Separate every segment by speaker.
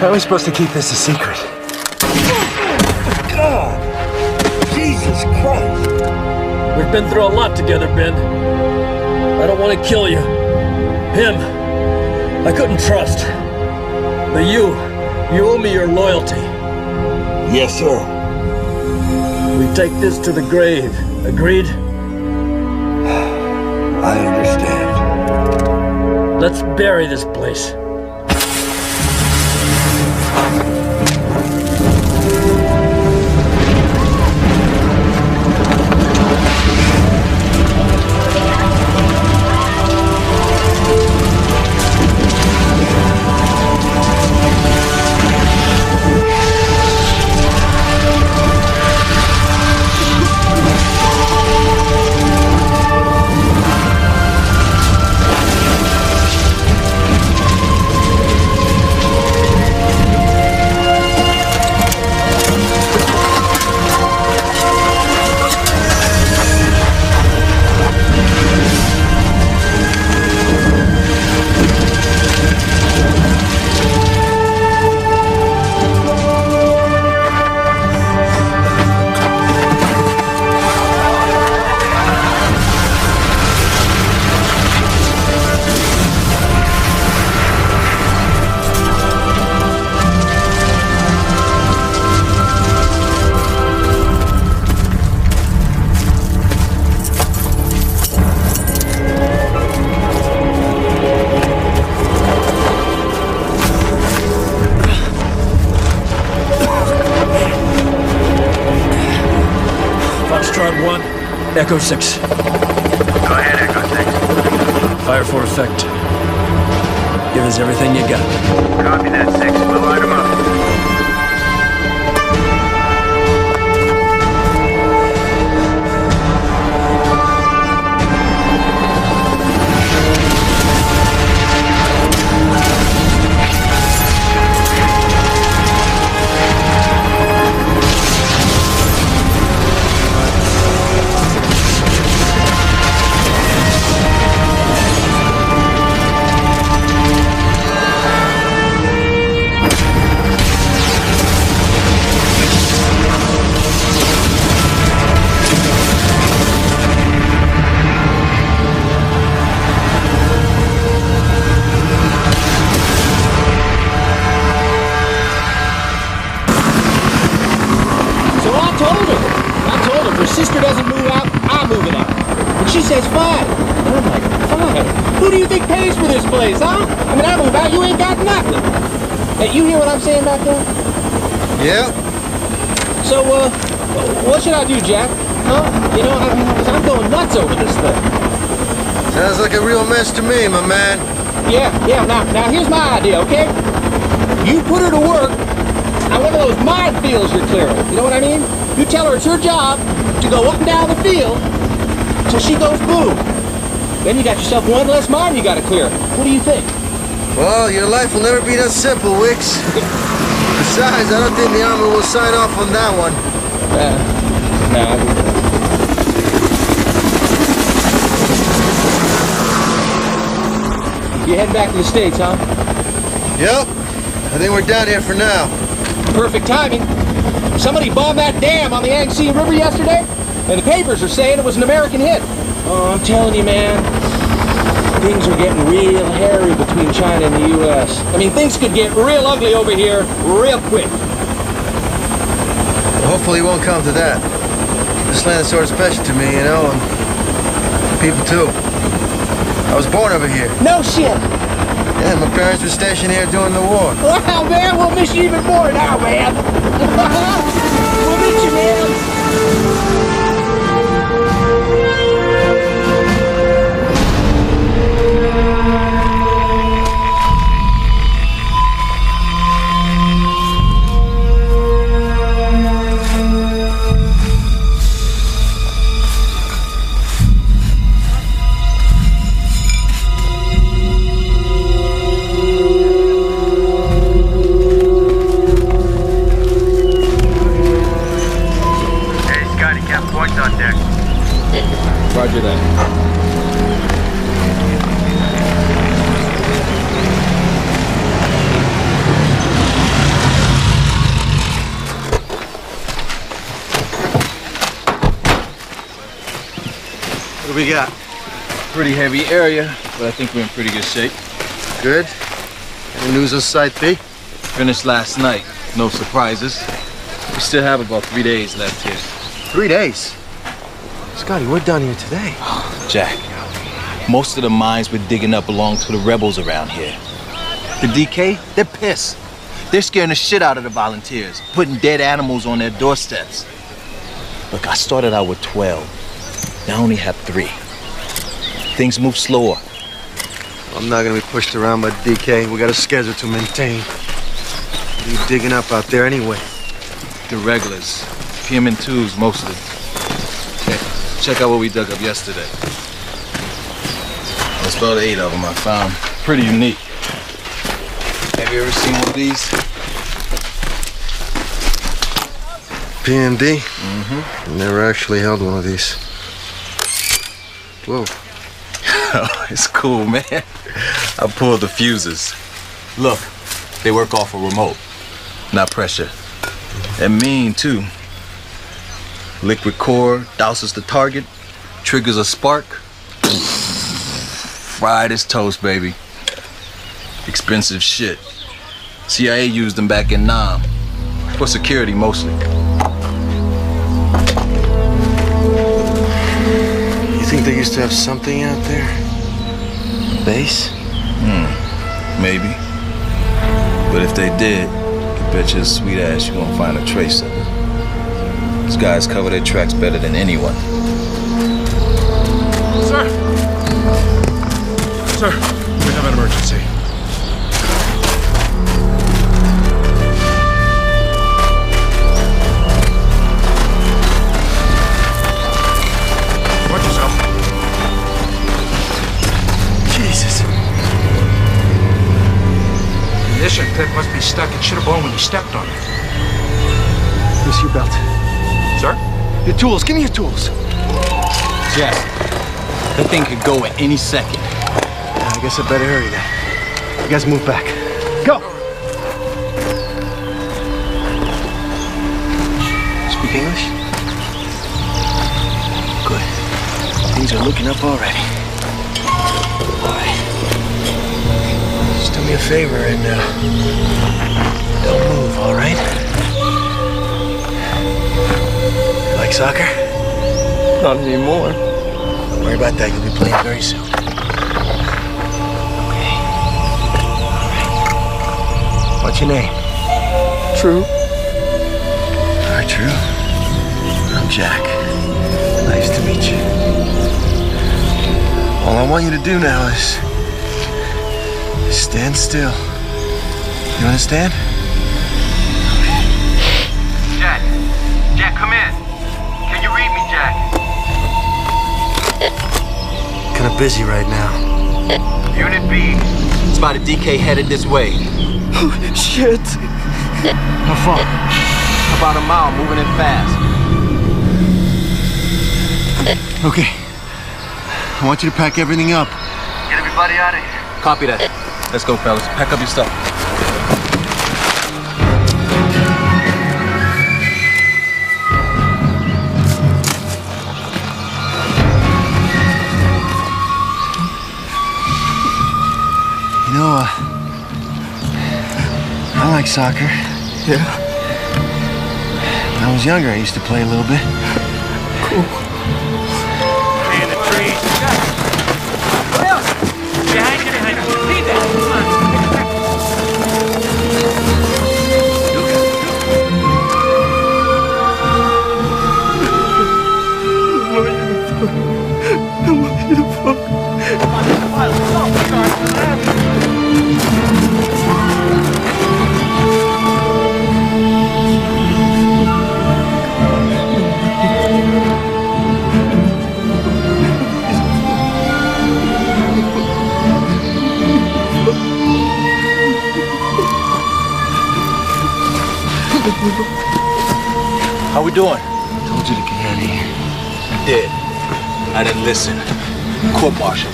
Speaker 1: How are we supposed to keep this a secret?
Speaker 2: God! Jesus Christ!
Speaker 3: We've been through a lot together, Ben. I don't want to kill you. Him, I couldn't trust. But you owe me your loyalty.
Speaker 2: Yes, sir.
Speaker 3: We take this to the grave. Agreed?
Speaker 2: I understand.
Speaker 3: Let's bury this place. Foxtrot 1, Echo 6.
Speaker 4: Go ahead, Echo 6.
Speaker 3: Fire for effect. Give us everything you got.
Speaker 4: Copy that, 6. We'll light them up.
Speaker 5: Sister doesn't move out, I'm moving out. And she says, fine. And I'm like, fine. Who do you think pays for this place, huh? I mean, I move out, you ain't got nothing. Hey, you hear what I'm saying back there?
Speaker 1: Yeah.
Speaker 5: So, what should I do, Jack? Huh? You know, I'm going nuts over this thing.
Speaker 1: Sounds like a real mess to me, my man.
Speaker 5: Yeah, now here's my idea, okay? You put her to work on one of those minefields you're clearing. You know what I mean? You tell her it's her job to go up and down the field till she goes boom. Then you got yourself one less mine you got to clear. What do you think?
Speaker 1: Well, your life will never be that simple, Wicks. Besides, I don't think the Army will sign off on that one.
Speaker 5: Nah. You heading back to the States, huh?
Speaker 1: Yep. I think we're down here for now.
Speaker 5: Perfect timing. Somebody bombed that dam on the Yangtze River yesterday, and the papers are saying it was an American hit. Oh, I'm telling you, man, things are getting real hairy between China and the U.S. I mean, things could get real ugly over here real quick.
Speaker 1: Well, hopefully it won't come to that. This land is sort of special to me, you know, and people too. I was born over here.
Speaker 5: No shit.
Speaker 1: Yeah, my parents were stationed here during the war.
Speaker 5: Wow, man, we'll miss you even more now, man. We'll miss you, man.
Speaker 1: you got?
Speaker 6: Pretty heavy area, but I think we're in pretty good shape.
Speaker 1: Good. Any news on Site B?
Speaker 6: Finished last night. No surprises. We still have about 3 days left here.
Speaker 1: 3 days? Scotty, we're done here today.
Speaker 6: Jack, most of the mines we're digging up belong to the rebels around here. The DK, they're pissed. They're scaring the shit out of the volunteers, putting dead animals on their doorsteps. Look, I started out with 12. Now I only have 3. Things move slower.
Speaker 1: I'm not gonna be pushed around by DK. We got a schedule to maintain. What are you digging up out there anyway?
Speaker 6: The regulars. PM2s mostly. Check out what we dug up yesterday. There's about 8 of them I found. Pretty unique. Have you ever seen one of these?
Speaker 1: PMD? Mm-hmm. Never actually held one of these. Whoa.
Speaker 6: Oh, it's cool, man. I pulled the fuses. Look, they work off a remote, not pressure. And mean, too. Liquid core douses the target, triggers a spark. Fried as toast, baby. Expensive shit. CIA used them back in Nam. For security, mostly.
Speaker 1: You think they used to have something out there? Base?
Speaker 6: Maybe. But if they did, I bet your sweet ass you won't find a trace of it. These guys cover their tracks better than anyone.
Speaker 7: Sir! Sir, we have an emergency. Watch yourself.
Speaker 1: Jesus.
Speaker 7: The ignition clip must be stuck. It should have blown when you stepped on it.
Speaker 1: Give me your belt.
Speaker 7: Sir?
Speaker 1: Your tools. Give me your tools.
Speaker 6: Jack, that thing could go at any second.
Speaker 1: I guess I better hurry then. You guys move back. Go! Speak English? Good. Things are looking up already. All right. Just do me a favor and don't move, all right? You like soccer?
Speaker 3: Not anymore.
Speaker 1: Don't worry about that. You'll be playing very soon. What's your name?
Speaker 3: True.
Speaker 1: All right, True. I'm Jack. Nice to meet you. All I want you to do now is stand still. You understand?
Speaker 4: Jack. Jack, come in. Can you read me, Jack?
Speaker 1: Kind of busy right now.
Speaker 4: Unit B.
Speaker 6: Spotted DK headed this way.
Speaker 3: Oh, shit.
Speaker 1: How far?
Speaker 6: About a mile, moving in fast.
Speaker 1: Okay. I want you to pack everything up.
Speaker 4: Get everybody out of here.
Speaker 6: Copy that. Let's go, fellas. Pack up your stuff.
Speaker 1: You know, I like soccer.
Speaker 3: Yeah.
Speaker 1: When I was younger, I used to play a little bit.
Speaker 3: Cool.
Speaker 4: In the trees. Behind you. See that?
Speaker 6: How we doing?
Speaker 1: Told you to get out of here.
Speaker 6: You did. I didn't listen. Court martial.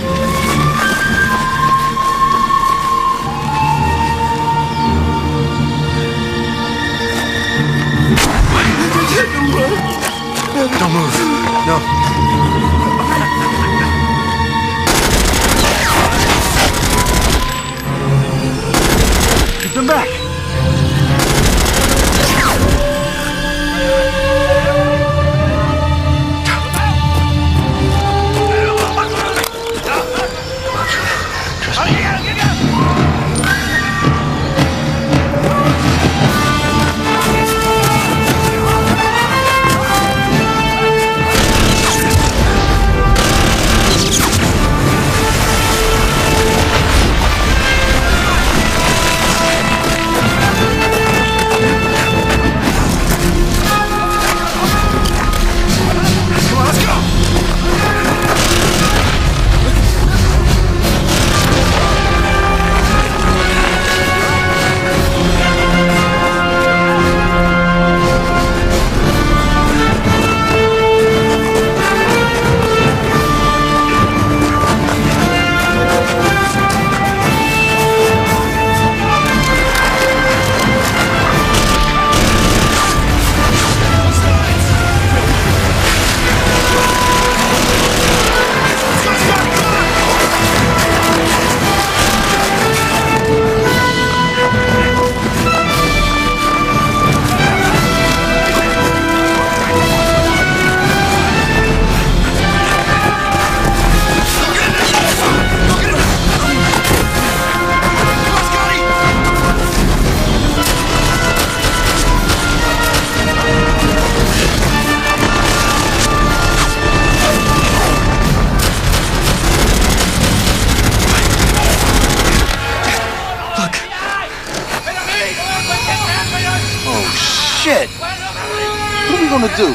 Speaker 1: Don't move. No.
Speaker 6: gonna do?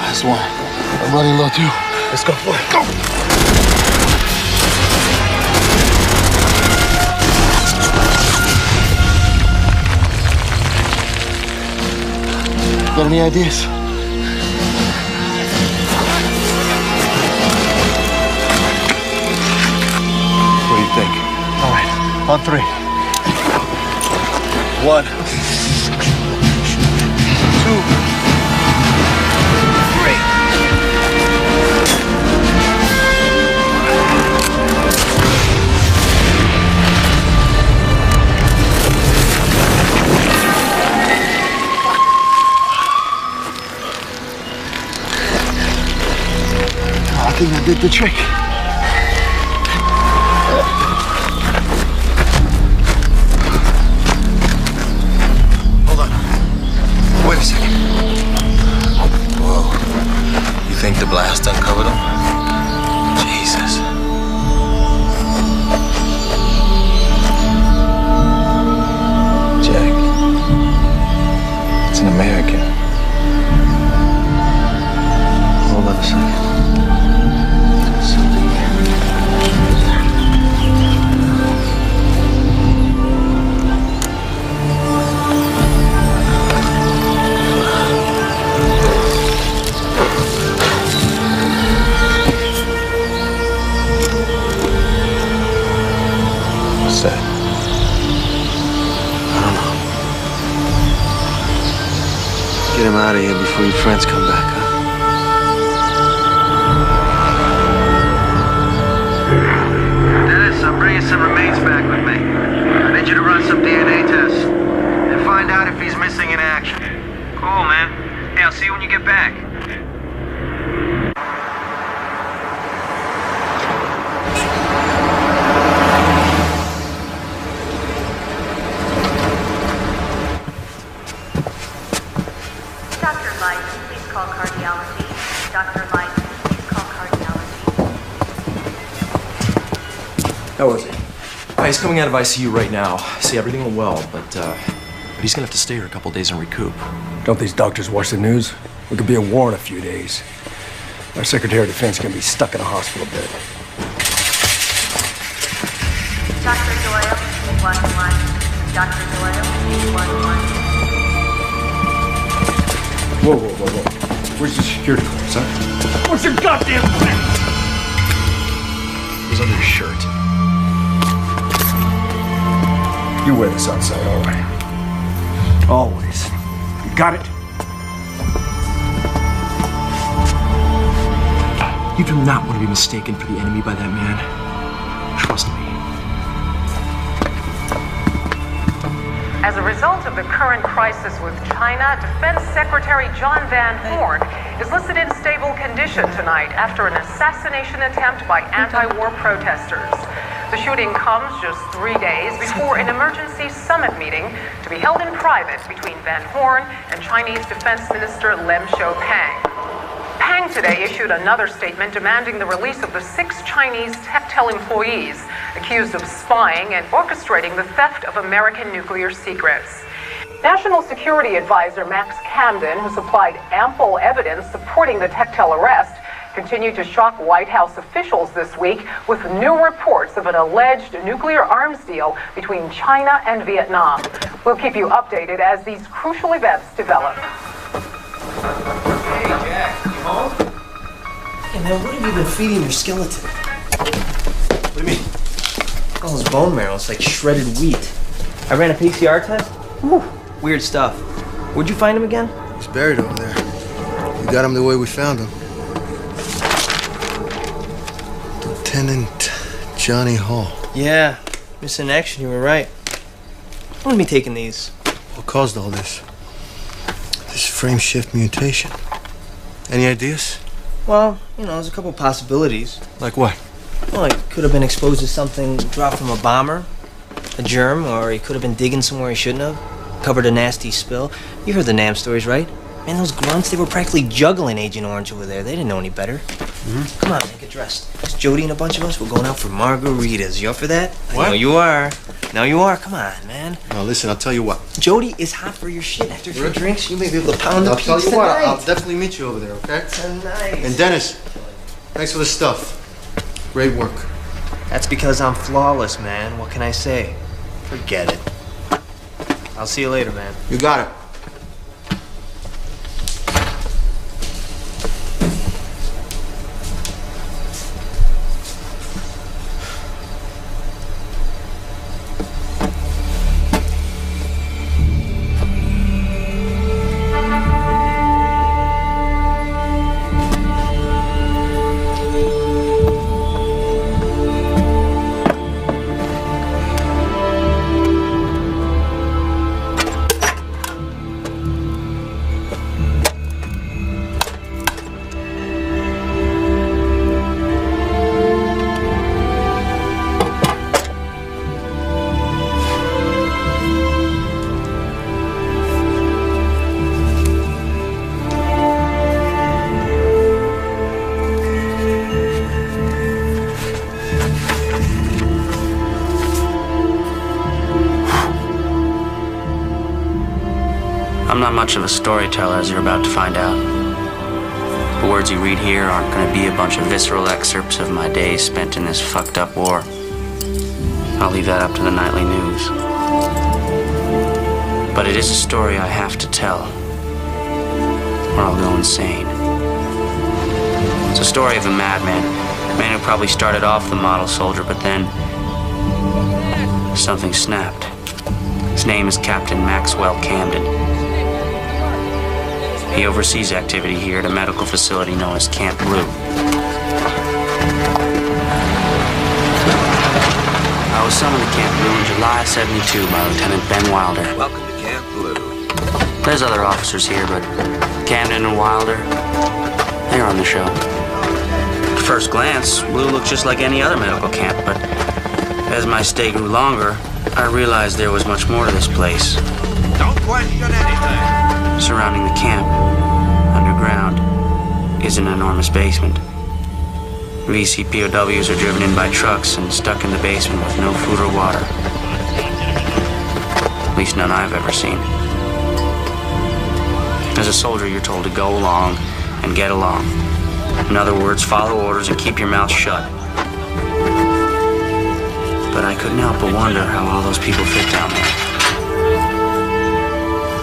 Speaker 6: That's one. I'm running low too.
Speaker 1: Let's go for it.
Speaker 6: Go! Got any ideas? What do you think?
Speaker 1: All right, on three.
Speaker 6: 1, 2, 3.
Speaker 1: I think I did the trick.
Speaker 6: Hold on. Wait a second. Whoa. You think the blast uncovered him? Jesus. Jack. It's an American.
Speaker 1: Hold on a second.
Speaker 6: What's that?
Speaker 1: I don't know. Get him out of here before your friends come back, huh?
Speaker 4: Dennis, I'm bringing some remains back with me. I need you to run some DNA tests and find out if he's missing in action. Cool, man. Hey, I'll see you when you get back.
Speaker 8: Dr. Light, please call cardiology. Dr. Light, please call cardiology.
Speaker 9: How is he? He's coming out of ICU right now. See, everything went well, but he's gonna have to stay here a couple days and recoup.
Speaker 10: Don't these doctors watch the news? We could be at war in a few days. Our Secretary of Defense can be stuck in a hospital bed.
Speaker 8: Dr. Doyle, 11. Dr. Doyle, 11.
Speaker 10: Whoa. Where's the security clearance, huh? What's your goddamn plan?
Speaker 9: It was under his shirt.
Speaker 10: You wear this outside, all right? Always. You got it?
Speaker 9: You do not want to be mistaken for the enemy by that man. Trust me.
Speaker 11: As a result of the current crisis with China, Defense Secretary John Van Horn is listed in stable condition tonight after an assassination attempt by anti-war protesters. The shooting comes just 3 days before an emergency summit meeting to be held in private between Van Horn and Chinese Defense Minister Lem Pang. Pang today issued another statement demanding the release of the 6 Chinese Techtel employees accused of spying and orchestrating the theft of American nuclear secrets. National Security Advisor Max Camden, who supplied ample evidence supporting the Techtel arrest, continued to shock White House officials this week with new reports of an alleged nuclear arms deal between China and Vietnam. We'll keep you updated as these crucial events develop.
Speaker 12: Hey, Jack, you home? Hey, man, what have you been feeding your skeleton?
Speaker 9: What do you mean?
Speaker 12: All his bone marrow, it's like shredded wheat. I ran a PCR test. Whew, weird stuff. Where'd you find him again?
Speaker 1: He's buried over there. We got him the way we found him. Lieutenant Johnny Hall.
Speaker 12: Yeah, missing action, you were right. I'm gonna be taking these.
Speaker 1: What caused all this? This frame shift mutation. Any ideas?
Speaker 12: Well, there's a couple possibilities.
Speaker 1: Like what?
Speaker 12: Well, he could have been exposed to something dropped from a bomber, a germ, or he could have been digging somewhere he shouldn't have, covered a nasty spill. You heard the NAM stories, right? Man, those grunts, they were practically juggling Agent Orange over there. They didn't know any better. Come on, man, get dressed. It's Jody and a bunch of us. We're going out for margaritas. You up for that?
Speaker 13: What?
Speaker 12: I know you are. Now you are. Come on, man.
Speaker 13: No, listen, I'll tell you what.
Speaker 12: Jody is hot for your shit. After a few drinks, you may be able to pound the
Speaker 13: I'll tell
Speaker 12: peach
Speaker 13: you what,
Speaker 12: tonight.
Speaker 13: I'll definitely meet you over there, okay?
Speaker 12: Tonight.
Speaker 13: And Dennis, thanks for the stuff. Great work.
Speaker 12: That's because I'm flawless, man. What can I say? Forget it. I'll see you later, man.
Speaker 13: You got it.
Speaker 14: I'm not much of a storyteller, as you're about to find out. The words you read here aren't going to be a bunch of visceral excerpts of my days spent in this fucked up war. I'll leave that up to the nightly news. But it is a story I have to tell, or I'll go insane. It's a story of a madman, a man who probably started off the model soldier, but then something snapped. His name is Captain Maxwell Camden. He oversees activity here at a medical facility known as Camp Blue. I was summoned to Camp Blue in July of '72 by Lieutenant Ben Wilder.
Speaker 15: Welcome to Camp Blue.
Speaker 14: There's other officers here, but Camden and Wilder, they're on the show. At first glance, Blue looked just like any other medical camp, but as my stay grew longer, I realized there was much more to this place.
Speaker 15: Don't question anything.
Speaker 14: Surrounding the camp, underground, is an enormous basement. VC POWs are driven in by trucks and stuck in the basement with no food or water. At least none I've ever seen. As a soldier, you're told to go along and get along. In other words, follow orders and keep your mouth shut. But I couldn't help but wonder how all those people fit down there.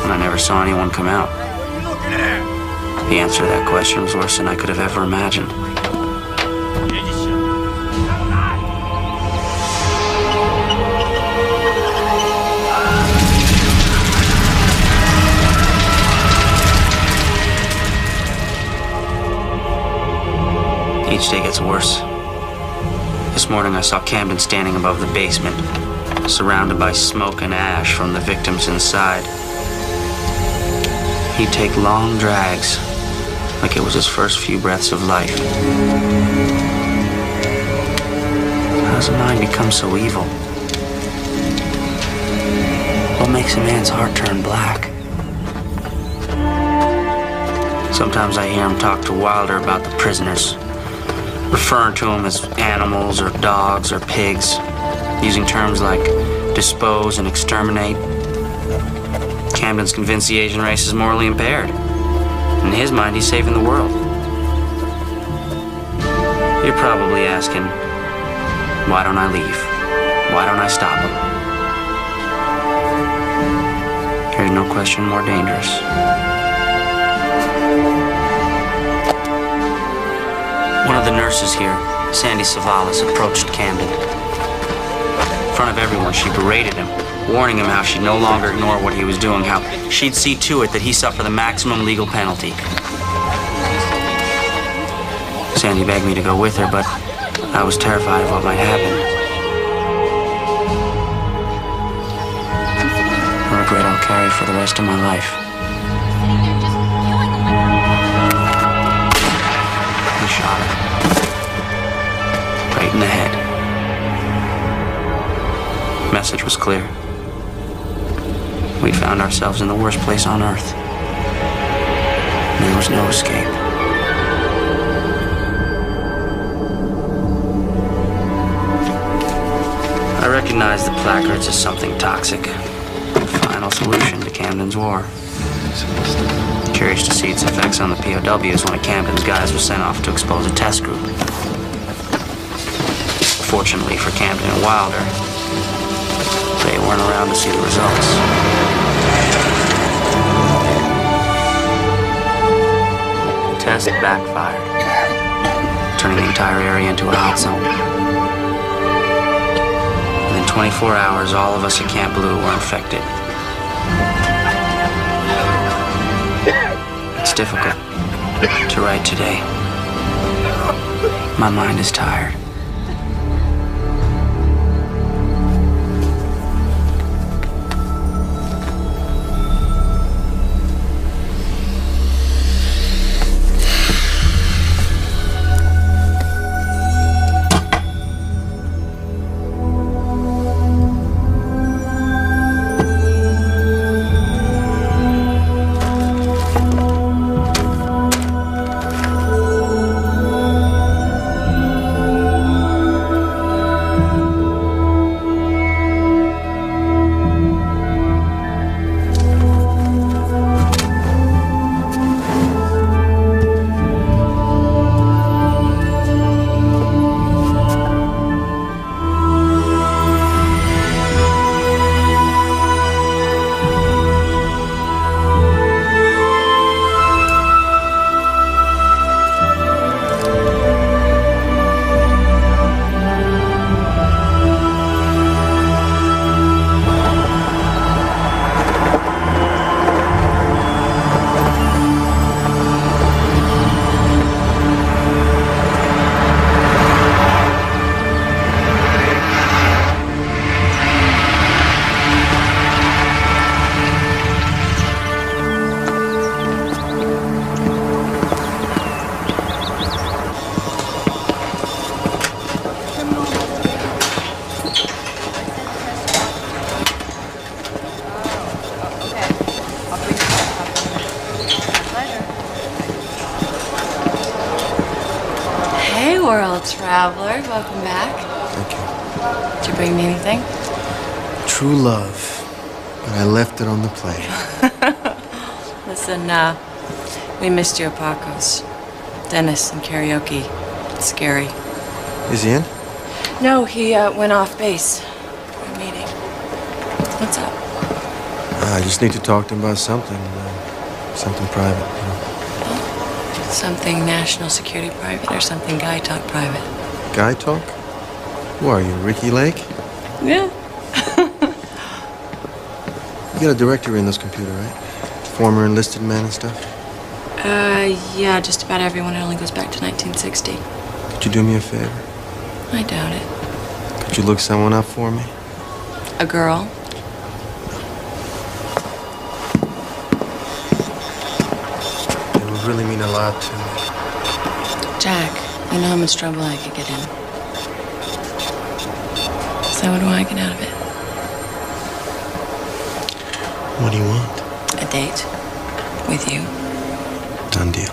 Speaker 14: And I never saw anyone come out. The answer to that question was worse than I could have ever imagined. Each day gets worse. This morning I saw Camden standing above the basement, surrounded by smoke and ash from the victims inside. He'd take long drags, like it was his first few breaths of life. How does a mind become so evil? What makes a man's heart turn black? Sometimes I hear him talk to Wilder about the prisoners, referring to them as animals or dogs or pigs, using terms like dispose and exterminate. Camden's convinced the Asian race is morally impaired. In his mind, he's saving the world. You're probably asking, why don't I leave? Why don't I stop him? There's no question more dangerous. One of the nurses here, Sandy Savalas, approached Camden. In front of everyone, she berated him, warning him how she'd no longer ignore what he was doing, how she'd see to it that he suffer the maximum legal penalty. Sandy begged me to go with her, but I was terrified of what might happen. A regret I'll carry for the rest of my life. He shot her. Right in the head. Message was clear. We found ourselves in the worst place on earth. There was no escape. I recognized the placards as something toxic. The final solution to Camden's war. Curious to see its effects on the POWs when Camden's guys were sent off to expose a test group. Fortunately for Camden and Wilder, they weren't around to see the results. The test backfired, turning the entire area into a hot zone. Within 24 hours, all of us at Camp Blue were infected. It's difficult to write today. My mind is tired.
Speaker 16: World traveler, welcome back.
Speaker 13: Thank you.
Speaker 16: Did you bring me anything?
Speaker 13: True love, but I left it on the plane.
Speaker 16: Listen, we missed you at Paco's. Dennis and karaoke. It's scary.
Speaker 13: Is he in?
Speaker 16: No, he went off base for a meeting. What's up?
Speaker 13: I just need to talk to him about something. Something private, you know.
Speaker 16: Something national security private or something guy talk private?
Speaker 13: Guy talk? Who are you, Ricky Lake?
Speaker 16: Yeah.
Speaker 13: You got a directory in this computer, right? Former enlisted men and stuff?
Speaker 16: Yeah, just about everyone. It only goes back to 1960.
Speaker 13: Could you do me a favor?
Speaker 16: I doubt it.
Speaker 13: Could you look someone up for me?
Speaker 16: A girl?
Speaker 13: It would really mean a lot to me.
Speaker 16: Jack, you know how much trouble I could get in. So what do I get out of it?
Speaker 13: What do you want?
Speaker 16: A date. With you.
Speaker 13: Done deal.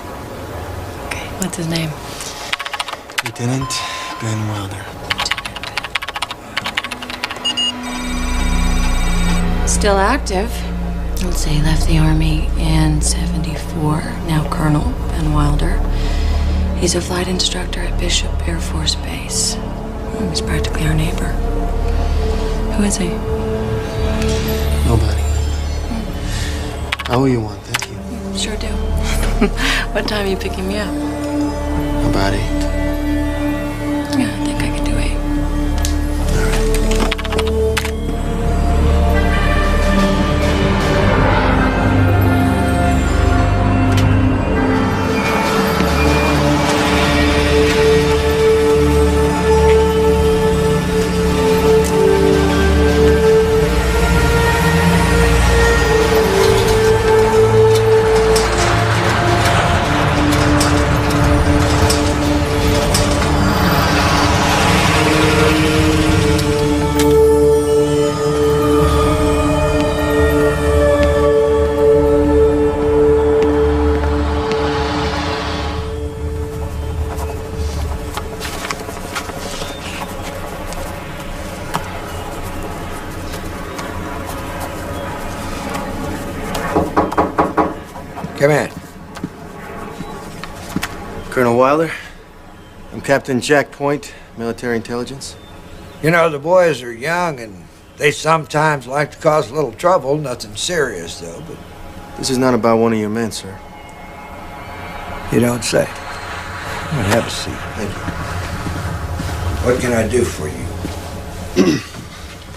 Speaker 16: Okay, what's his name?
Speaker 13: Lieutenant Ben Wilder.
Speaker 16: Still active. Let's see, left the Army in '74. Now Colonel Ben Wilder. He's a flight instructor at Bishop Air Force Base. He's practically our neighbor. Who is he?
Speaker 13: Nobody. I owe you one, thank you.
Speaker 16: Sure do. What time are you picking me up?
Speaker 13: About 8.
Speaker 16: Yeah, I think I can do 8.
Speaker 17: Come in.
Speaker 13: Colonel Wilder, I'm Captain Jack Point, Military Intelligence.
Speaker 17: You know, the boys are young and they sometimes like to cause a little trouble. Nothing serious, though, but...
Speaker 13: This is not about one of your men, sir.
Speaker 17: You don't say. Come on, have a seat.
Speaker 13: Thank you.
Speaker 17: What can I do for you?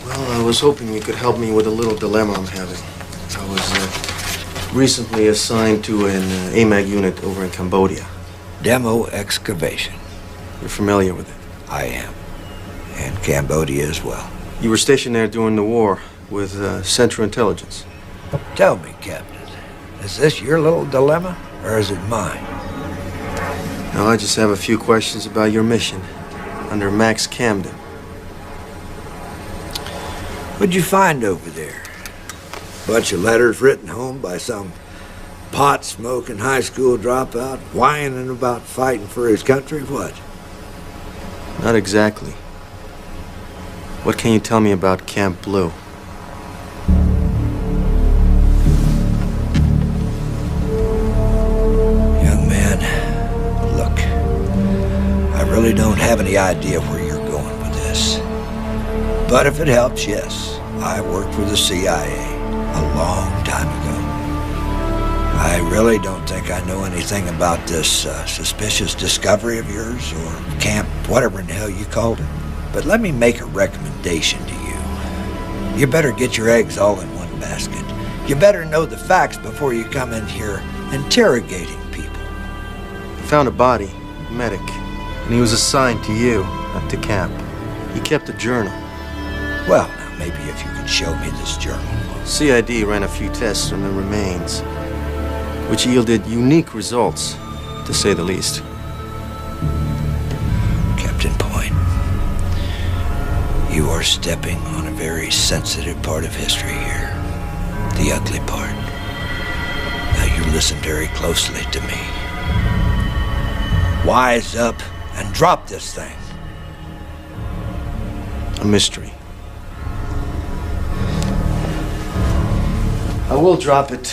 Speaker 13: Well, I was hoping you could help me with a little dilemma I'm having. I was recently assigned to an AMAG unit over in Cambodia.
Speaker 17: Demo excavation.
Speaker 13: You're familiar with it?
Speaker 17: I am. And Cambodia as well.
Speaker 13: You were stationed there during the war with Central Intelligence.
Speaker 17: Tell me, Captain, is this your little dilemma, or is it mine?
Speaker 13: No, I just have a few questions about your mission under Max Camden.
Speaker 17: What'd you find over there? Bunch of letters written home by some pot-smoking high school dropout, whining about fighting for his country? What?
Speaker 13: Not exactly. What can you tell me about Camp Blue?
Speaker 17: Young man, look, I really don't have any idea where you're going with this. But if it helps, yes, I worked for the CIA a long time ago. I really don't think I know anything about this suspicious discovery of yours, or camp, whatever in the hell you called it. But let me make a recommendation to you. You better get your eggs all in one basket. You better know the facts before you come in here interrogating people.
Speaker 13: I found a body, a medic, and he was assigned to you, not to camp. He kept a journal.
Speaker 17: Well, now, maybe if you could show me this journal.
Speaker 13: CID ran a few tests on the remains, which yielded unique results, to say the least.
Speaker 17: Captain Point, you are stepping on a very sensitive part of history here. The ugly part. Now you listen very closely to me. Wise up and drop this thing.
Speaker 13: A mystery. I will drop it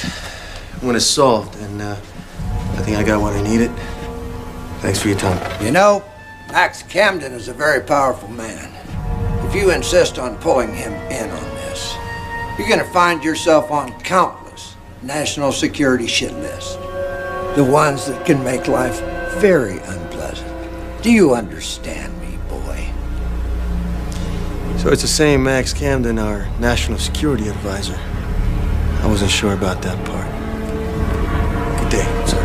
Speaker 13: when it's solved, and I think I got what I needed. Thanks for your time.
Speaker 17: You know, Max Camden is a very powerful man. If you insist on pulling him in on this, you're going to find yourself on countless national security shit lists. The ones that can make life very unpleasant. Do you understand me, boy?
Speaker 13: So it's the same Max Camden, our national security advisor. I wasn't sure about that part. Good day, sir.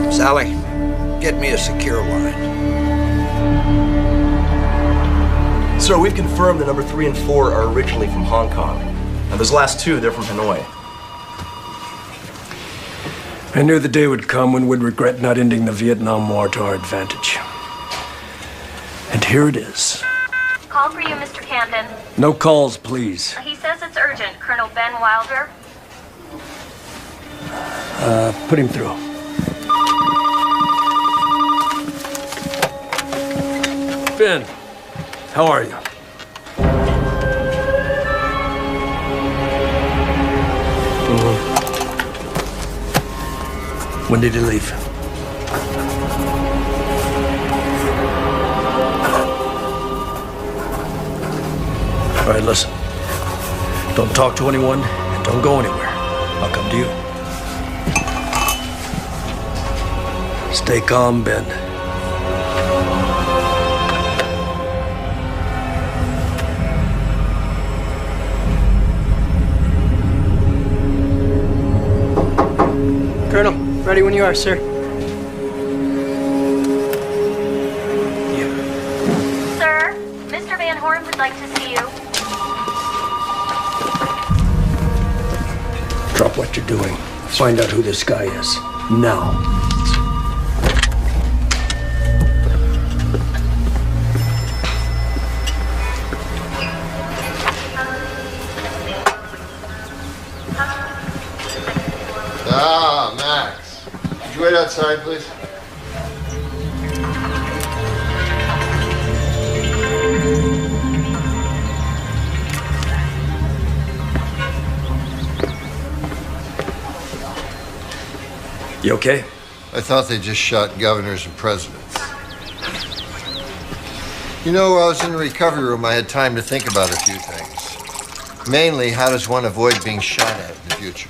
Speaker 17: Sally, get me a secure line.
Speaker 9: Sir, we've confirmed that number 3 and 4 are originally from Hong Kong. Now, those last 2, they're from Hanoi.
Speaker 10: I knew the day would come when we'd regret not ending the Vietnam War to our advantage. And here it is.
Speaker 8: Call for you, Mr. Camden.
Speaker 10: No calls, please.
Speaker 8: He says it's urgent. Colonel Ben Wilder.
Speaker 10: Put him through. Ben, how are you? When did he leave? All right, listen. Don't talk to anyone and don't go anywhere. I'll come to you. Stay calm, Ben.
Speaker 18: Colonel, ready when you are, sir.
Speaker 8: Sir, Mr. Van Horn would like to see you.
Speaker 10: Drop what you're doing. Find out who this guy is. Now.
Speaker 19: Ah, Max. Could you wait outside, please?
Speaker 10: You okay?
Speaker 19: I thought they just shot governors and presidents. You know, while I was in the recovery room, I had time to think about a few things. Mainly, how does one avoid being shot at in the future?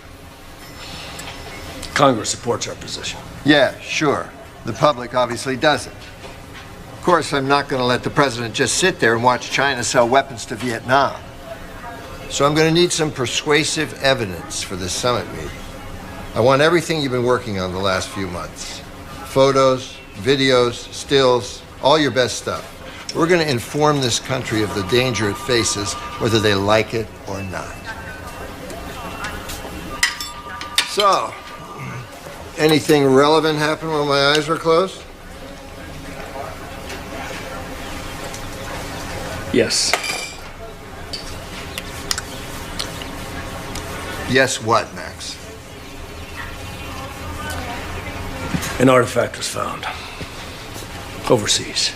Speaker 10: Congress supports our position.
Speaker 19: Yeah, sure. The public obviously doesn't. Of course, I'm not going to let the president just sit there and watch China sell weapons to Vietnam. So I'm going to need some persuasive evidence for this summit meeting. I want everything you've been working on the last few months. Photos, videos, stills, all your best stuff. We're going to inform this country of the danger it faces, whether they like it or not. So, anything relevant happen while my eyes were closed?
Speaker 10: Yes.
Speaker 19: Yes, what, Max?
Speaker 10: An artifact was found. Overseas.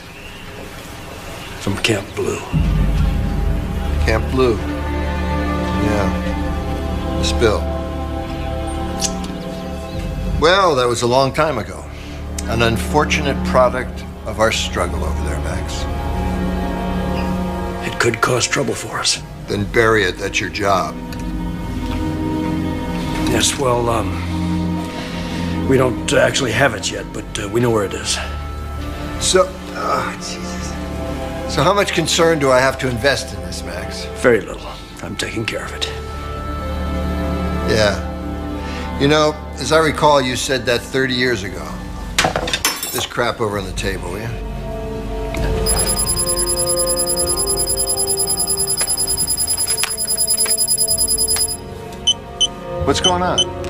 Speaker 10: From Camp Blue.
Speaker 19: Camp Blue. Yeah. The spill. Well, that was a long time ago. An unfortunate product of our struggle over there, Max.
Speaker 10: It could cause trouble for us.
Speaker 19: Then bury it. That's your job.
Speaker 10: Yes, well, we don't actually have it yet, but we know where it is.
Speaker 19: So, Jesus. So how much concern do I have to invest in this, Max?
Speaker 10: Very little. I'm taking care of it.
Speaker 19: Yeah. You know, as I recall, you said that 30 years ago. Put this crap over on the table, will you? What's going on?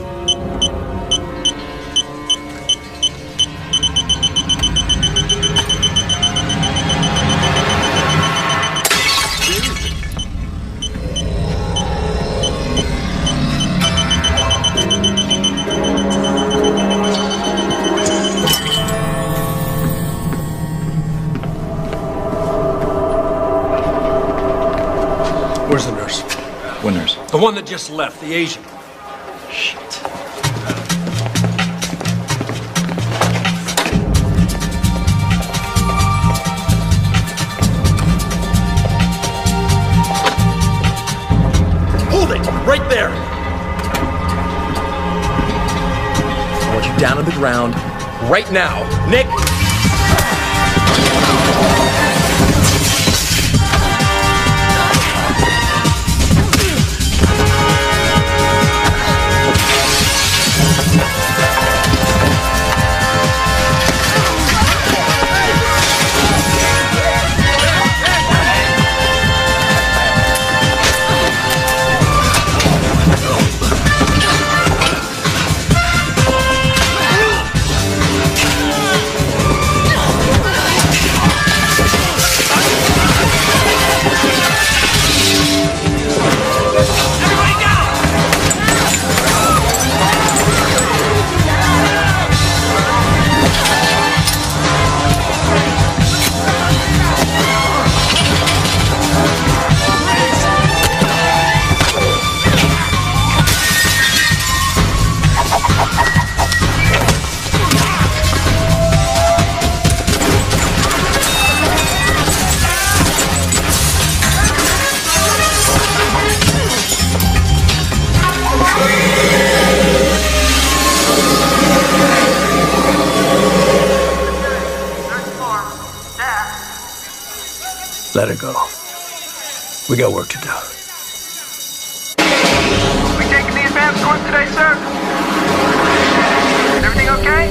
Speaker 10: Where's the nurse?
Speaker 6: What nurse?
Speaker 10: The one that just left, the Asian.
Speaker 6: Shit.
Speaker 3: Hold it! Right there! I want you down on the ground right now. Nick!
Speaker 10: Let her go. We got work to do.
Speaker 4: We taking the advance course today, sir? Is everything okay?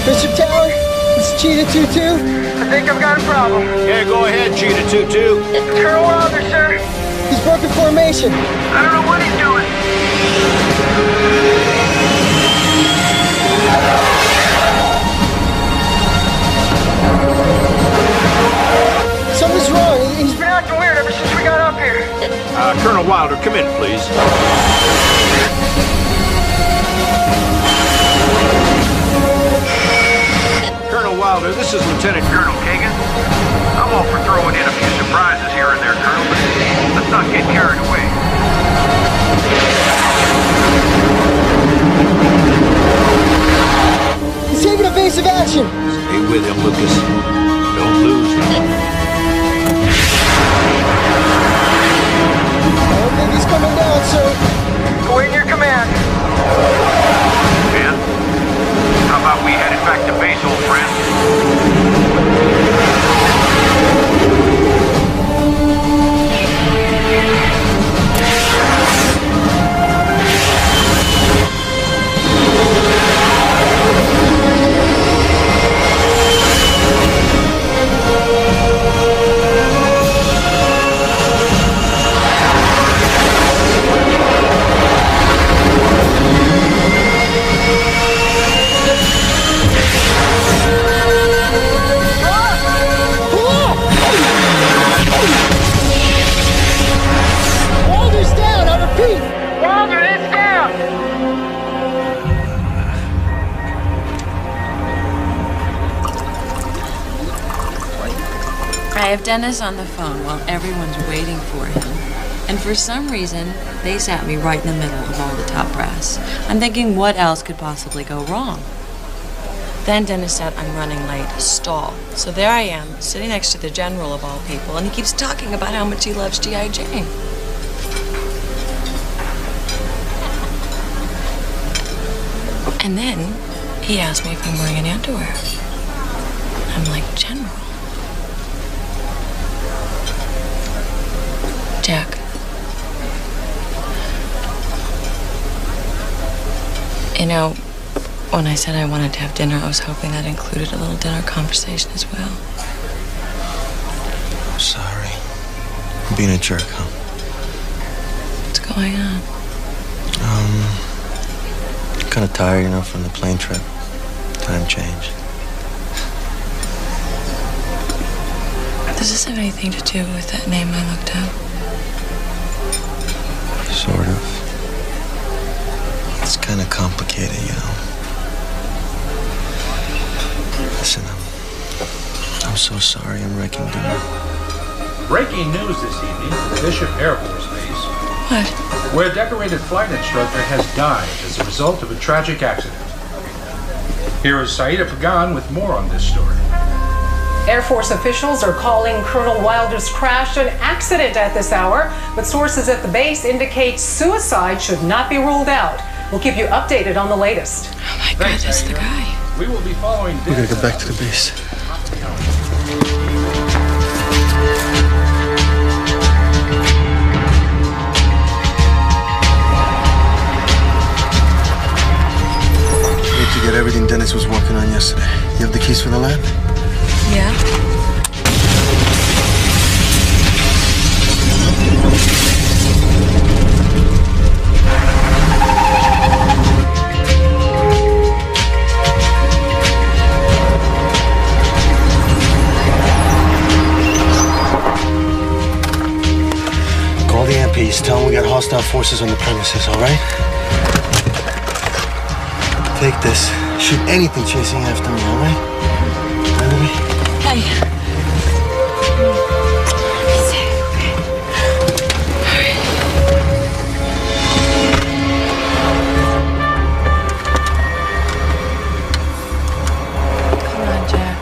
Speaker 5: Bishop Tower, it's Cheetah 2-2.
Speaker 4: I think I've got a problem.
Speaker 5: Yeah, go ahead, Cheetah 2-2.
Speaker 4: It's Colonel Wilder, sir.
Speaker 5: He's broken formation.
Speaker 4: I don't know what he's doing.
Speaker 5: Something's wrong. He's
Speaker 4: been acting weird ever since we got up here.
Speaker 7: Colonel Wilder, come in, please. Colonel Wilder, this is Lieutenant Colonel Kagan. I'm all for throwing in a few surprises here and there, Colonel, but let's not get carried away.
Speaker 5: He's taking evasive action.
Speaker 15: Stay with him, Lucas. Don't lose him.
Speaker 5: I don't think he's coming down, sir.
Speaker 4: Go in your command.
Speaker 15: Ben, how about we head it back to base, old friend?
Speaker 5: Walder's down, I repeat.
Speaker 4: Wilder, it's down.
Speaker 16: I have Dennis on the phone while everyone's waiting for him. And for some reason, they sat me right in the middle of all the top brass. I'm thinking, what else could possibly go wrong? Then Dennis said, I'm running late. Stall. So there I am, sitting next to the general of all people, and he keeps talking about how much he loves G.I. Jane. And then he asked me if I'm wearing any underwear. I'm like, General. Jack. You know, when I said I wanted to have dinner, I was hoping that included a little dinner conversation as well.
Speaker 13: Sorry. I'm being a jerk, huh?
Speaker 16: What's going on?
Speaker 13: Kind of tired, you know, from the plane trip. Time change.
Speaker 16: Does this have anything to do with that name I looked up?
Speaker 13: Sort of. It's kind of complicated, you know. Listen, I'm so sorry I'm wrecking dinner.
Speaker 7: Breaking news this evening from Bishop Air Force Base.
Speaker 16: What?
Speaker 7: Where a decorated flight instructor has died as a result of a tragic accident. Here is Saida Pagan with more on this story.
Speaker 11: Air Force officials are calling Colonel Wilder's crash an accident at this hour, but sources at the base indicate suicide should not be ruled out. We'll keep you updated on the latest.
Speaker 16: Oh my God, that's the guy.
Speaker 7: We will be following.
Speaker 13: We gotta go back to the base. Need to get everything Dennis was working on yesterday. You have the keys for the lab?
Speaker 16: Yeah?
Speaker 13: Call the MPs. Tell them we got hostile forces on the premises, all right? Take this. Shoot anything chasing after me, all right?
Speaker 16: Hey. Come on, Jack.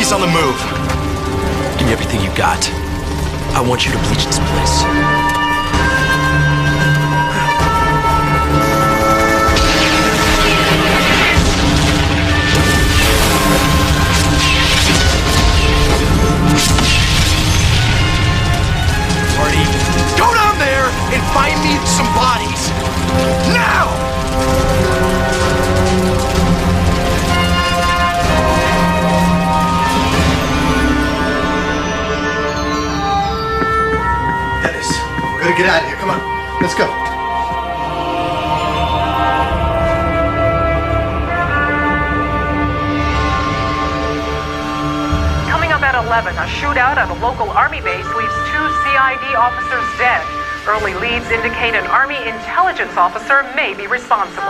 Speaker 9: He's on the move. Give me everything you got. I want you to bleach this place. Marty, go down there and find me some bodies. Now!
Speaker 13: Gotta get out of here. Come on. Let's go.
Speaker 11: Coming up at 11, a shootout at a local Army base leaves 2 CID officers dead. Early leads indicate an Army intelligence officer may be responsible.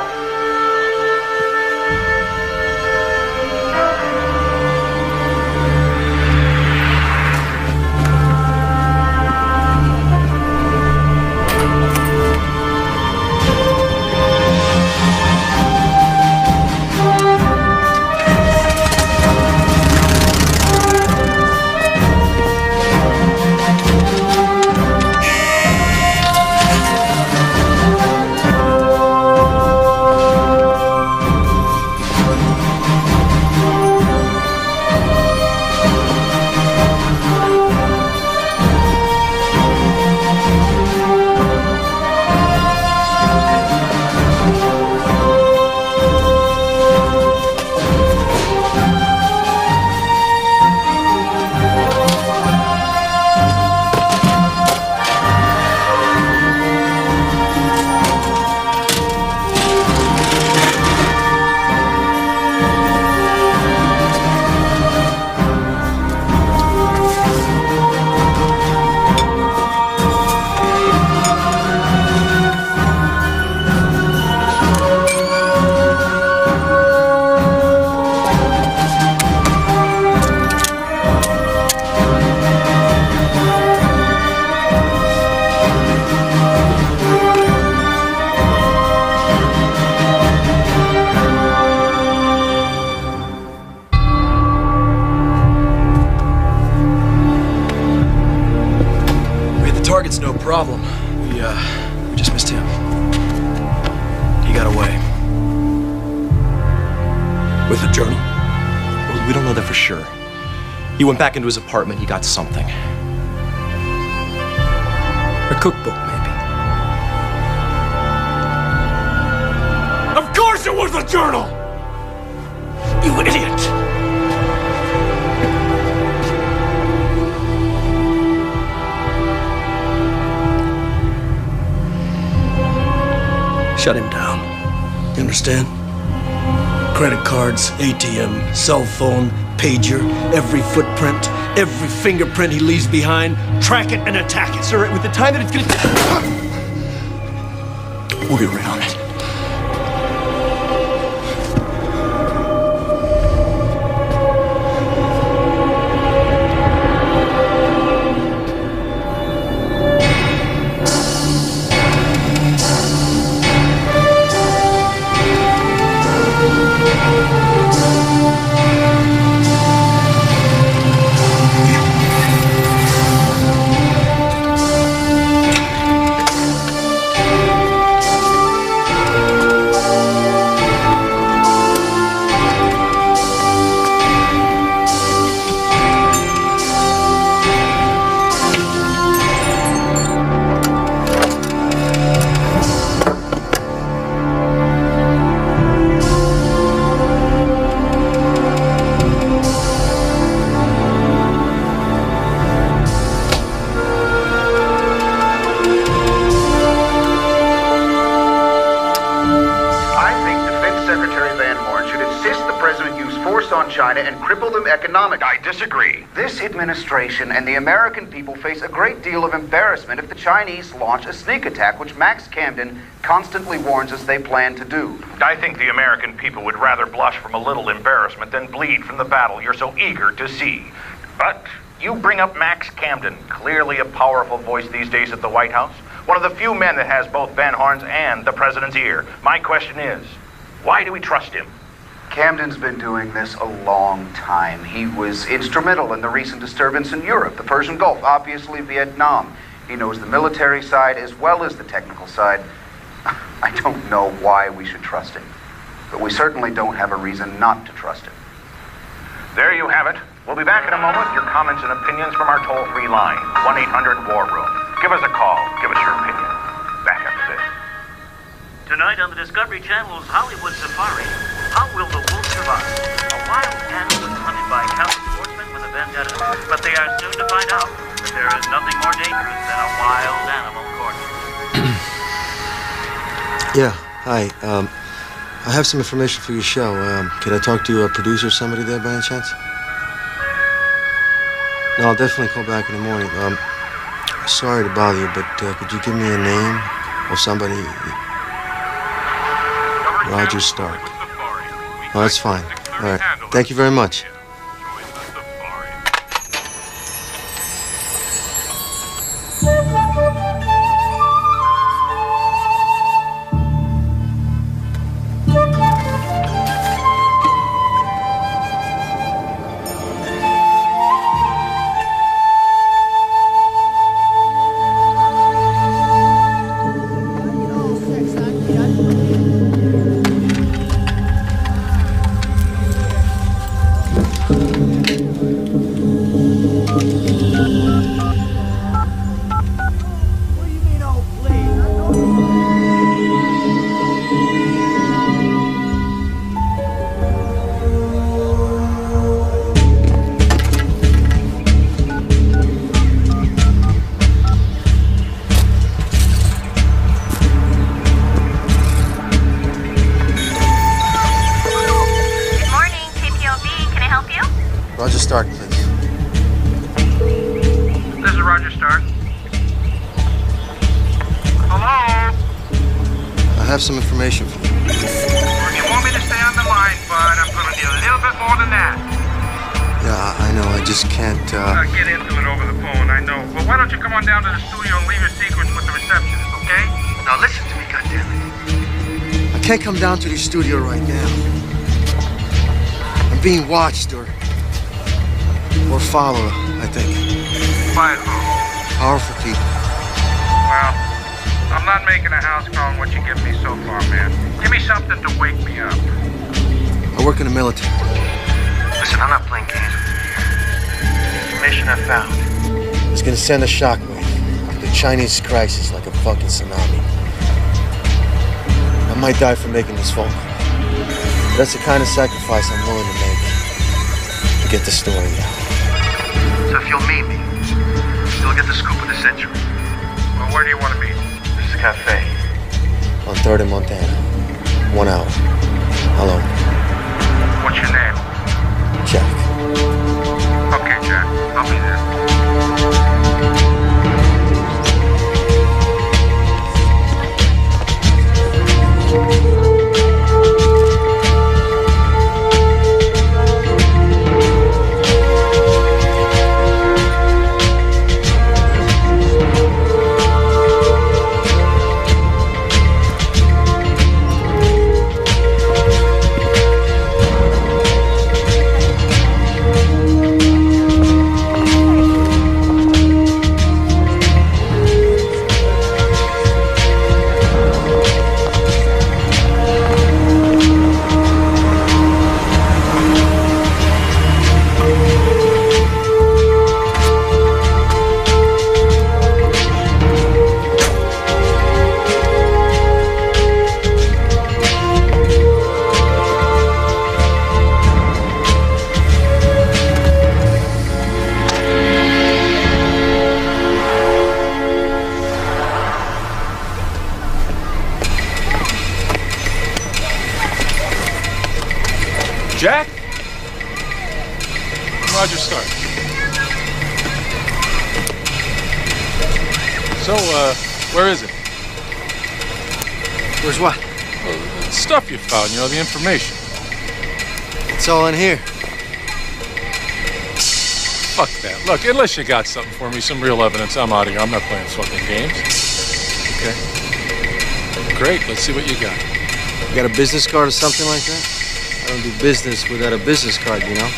Speaker 9: Target's no problem. We just missed him. He got away.
Speaker 10: With the journal?
Speaker 9: Well, we don't know that for sure. He went back into his apartment. He got something.
Speaker 10: A cookbook, maybe.
Speaker 3: Of course it was the journal!
Speaker 10: You idiot! Shut him down. You understand? Credit cards, ATM, cell phone, pager, every footprint, every fingerprint he leaves behind, track it and attack it.
Speaker 9: Sir, with the time that it's gonna take... We'll get right on it.
Speaker 15: China and cripple them economically. I disagree. This administration and the American people face a great deal of embarrassment if the Chinese launch a sneak attack, which Max Camden constantly warns us they plan to do.
Speaker 7: I think the American people would rather blush from a little embarrassment than bleed from the battle you're so eager to see. But you bring up Max Camden, clearly a powerful voice these days at the White House. One of the few men that has both Van Horn's and the president's ear. My question is, why do we trust him?
Speaker 15: Camden's been doing this a long time. He was instrumental in the recent disturbance in Europe, the Persian Gulf, obviously Vietnam. He knows the military side as well as the technical side. I don't know why we should trust him, but we certainly don't have a reason not to trust him.
Speaker 7: There you have it. We'll be back in a moment with your comments and opinions from our toll-free line, 1-800-WAR-ROOM. Give us a call. Give us your opinion. Back after this.
Speaker 18: Tonight on the Discovery Channel's Hollywood Safari, how will the wolf survive? A wild animal is hunted by countless sportsmen with a vendetta, but they are soon to find out that there is nothing more dangerous than a wild animal courting.
Speaker 13: Yeah, hi. I have some information for your show. Could I talk to a producer or somebody there by any chance? No, I'll definitely call back in the morning. Sorry to bother you, but could you give me a name of somebody? Roger Stark. Oh, that's fine. All right. Thank you very much. Roger Stark, please.
Speaker 4: This is Roger Stark. Hello?
Speaker 13: I have some information for you.
Speaker 4: You want me to stay on the line, but I'm going to need a little bit more than that.
Speaker 13: Yeah, I know. I just can't,
Speaker 4: Get into it over the phone, I know. Well, why don't you come on down to the studio and leave your secrets with the receptionist, okay? Now listen to me, goddammit.
Speaker 13: I can't come down to the studio right now. I'm being watched or followed, I think.
Speaker 4: By who?
Speaker 13: Powerful people.
Speaker 4: Well, I'm not making a house call on what you give me so far, man. Give me something to wake me up.
Speaker 13: I work in the military.
Speaker 4: Listen, I'm not playing games with you. The information I found.
Speaker 13: It's gonna send a shockwave to the Chinese crisis like a fucking tsunami. I might die for making this phone call. But that's the kind of sacrifice I'm willing to make to get the story out.
Speaker 4: So if you'll meet me, you'll get the scoop of the century. Well, where do you want to meet? This is a cafe.
Speaker 13: On 3rd and Montana. 1 hour. Hello.
Speaker 4: What's your name?
Speaker 13: Jack.
Speaker 4: Okay, Jack. I'll be there.
Speaker 20: Jack? Roger Stark. So, where is it?
Speaker 13: Where's what?
Speaker 20: Well, the stuff you found, you know, the information.
Speaker 13: It's all in here.
Speaker 20: Fuck that. Look, unless you got something for me, some real evidence, I'm out of here. I'm not playing fucking games. Okay. Great, let's see what you got.
Speaker 13: You got a business card or something like that?
Speaker 20: I
Speaker 13: don't do business without a business card, you know?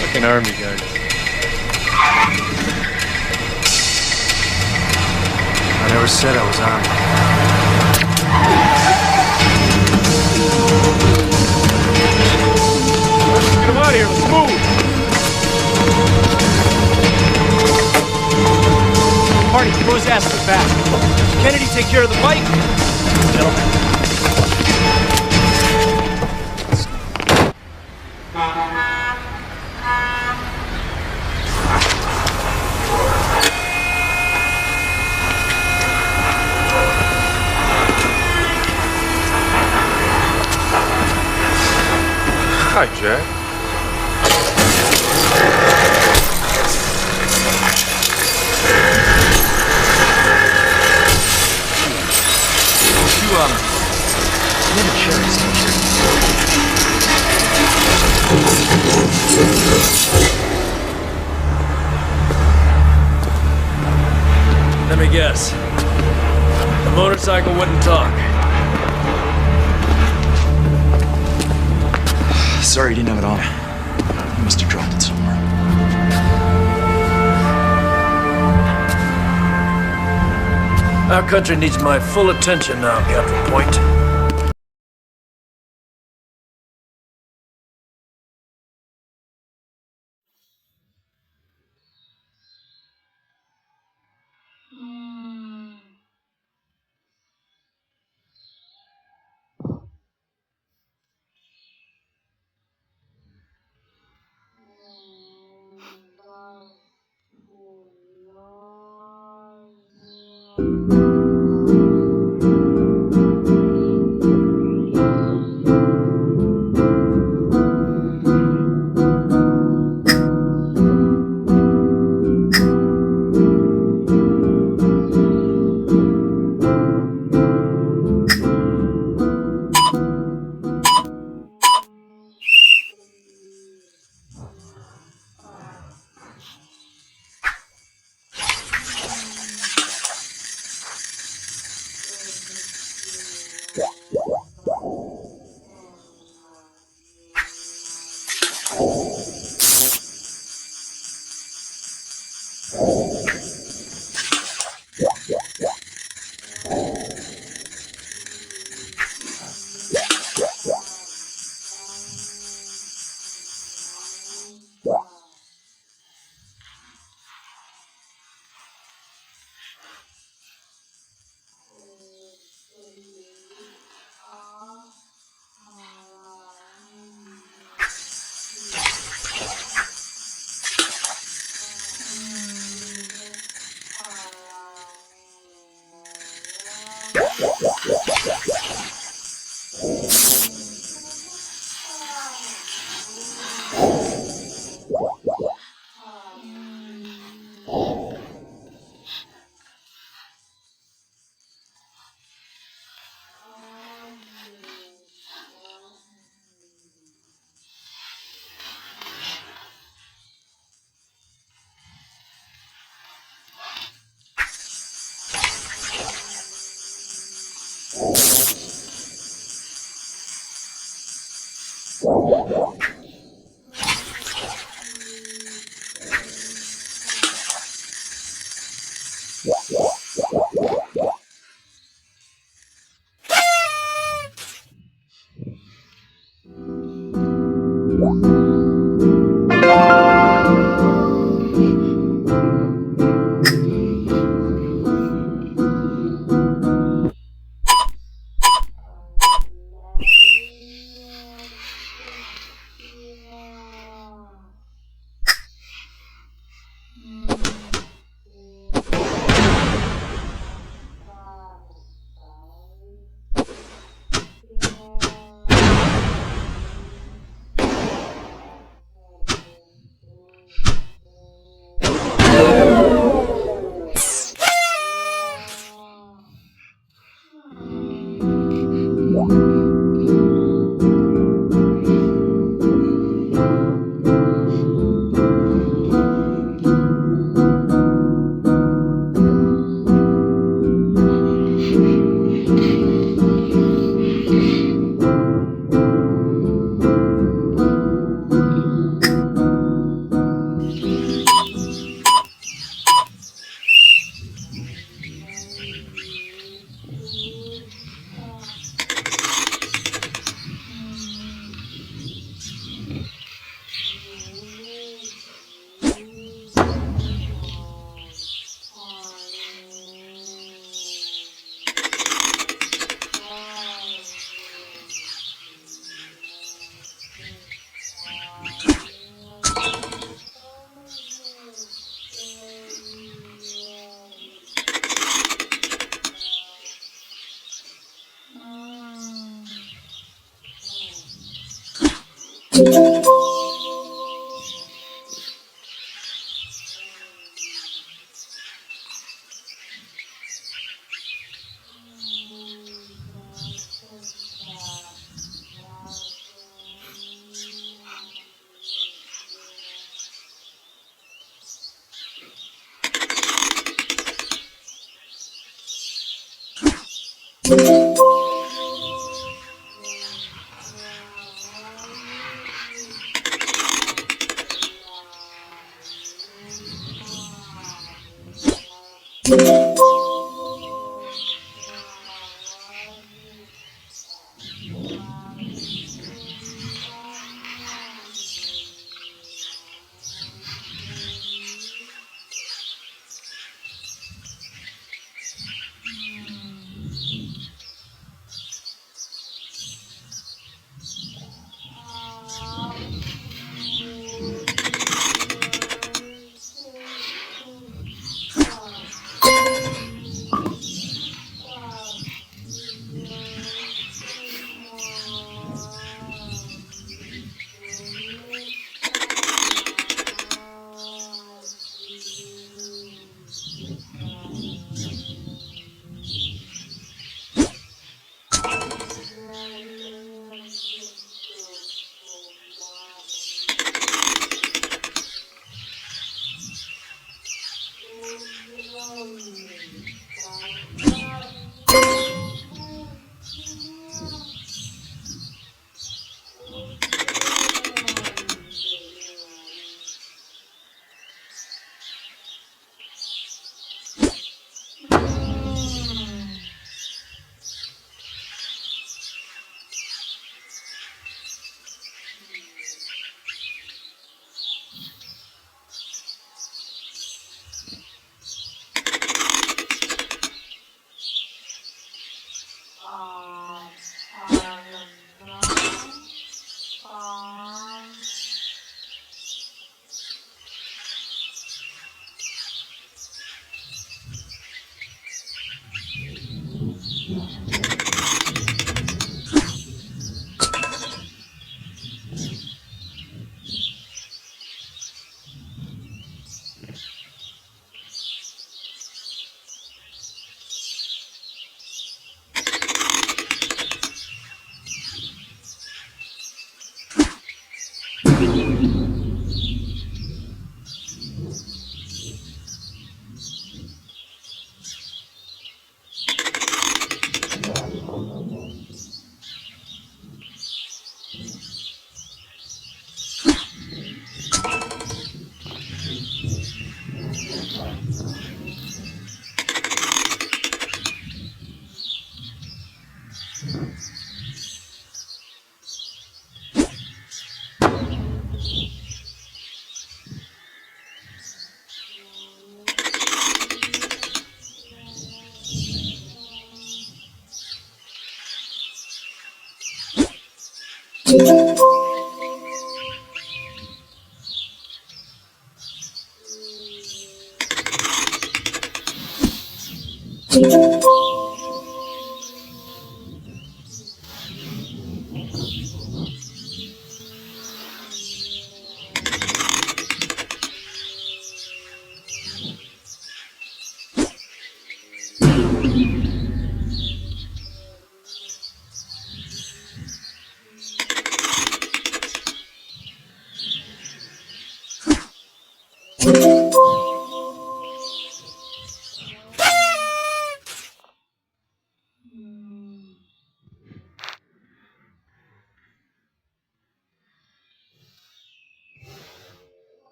Speaker 20: Like an army guy.
Speaker 9: I never said I was armed.
Speaker 20: Get him out of here, let's move!
Speaker 5: Marty, throw his ass in the back. Kennedy, take care of the bike. Gentlemen.
Speaker 20: Hi, Jack.
Speaker 9: You have a cherry station.
Speaker 3: Let me guess. The motorcycle wouldn't talk.
Speaker 9: Sorry you didn't have it on. You must have dropped it somewhere.
Speaker 3: Our country needs my full attention now, Captain Point.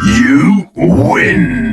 Speaker 2: You win.